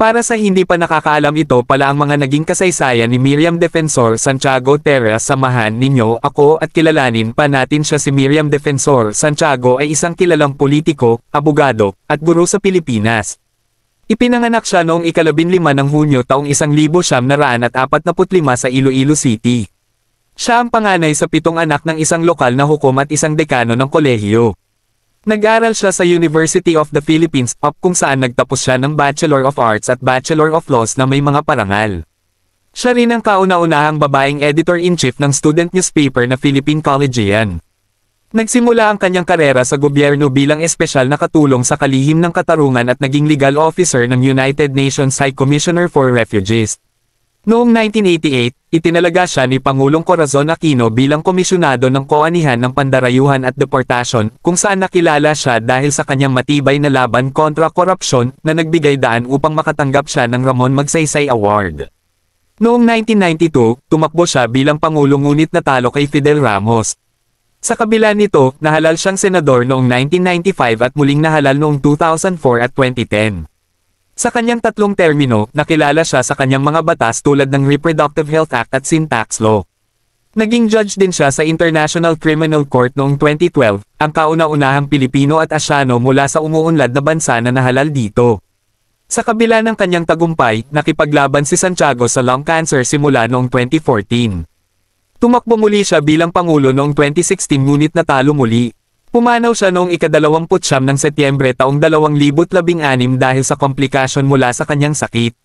Para sa hindi pa nakakaalam, ito pala ang mga naging kasaysayan ni Miriam Defensor Santiago. Tara, samahan ninyo ako at kilalanin pa natin siya. Si Miriam Defensor Santiago ay isang kilalang politiko, abogado, at guro sa Pilipinas. Ipinanganak siya noong ika-15 ng Hunyo taong 1945 sa Iloilo City. Siya ang panganay sa 7 anak ng isang lokal na hukom at isang dekano ng kolehiyo. Nag-aral siya sa University of the Philippines, kung saan nagtapos siya ng Bachelor of Arts at Bachelor of Laws na may mga parangal. Siya rin ang kauna-unahang babaeng editor-in-chief ng student newspaper na Philippine Collegian. Nagsimula ang kanyang karera sa gobyerno bilang espesyal na katulong sa kalihim ng katarungan at naging legal officer ng United Nations High Commissioner for Refugees. Noong 1988, itinalaga siya ni Pangulong Corazon Aquino bilang komisyonado ng Koanihan ng Pandarayuhan at Deportasyon, kung saan nakilala siya dahil sa kanyang matibay na laban kontra korupsyon na nagbigay daan upang makatanggap siya ng Ramon Magsaysay Award. Noong 1992, tumakbo siya bilang Pangulo ngunit natalo kay Fidel Ramos. Sa kabila nito, nahalal siyang senador noong 1995 at muling nahalal noong 2004 at 2010. Sa kanyang 3 termino, nakilala siya sa kanyang mga batas tulad ng Reproductive Health Act at Sin Tax Law. Naging judge din siya sa International Criminal Court noong 2012, ang kauna-unahang Pilipino at Asyano mula sa umuunlad na bansa na nahalal dito. Sa kabila ng kanyang tagumpay, nakipaglaban si Santiago sa lung cancer simula noong 2014. Tumakbo muli siya bilang Pangulo noong 2016 ngunit natalo muli. Pumanaw siya noong ika-29 ng Setyembre taong 2016 dahil sa komplikasyon mula sa kanyang sakit.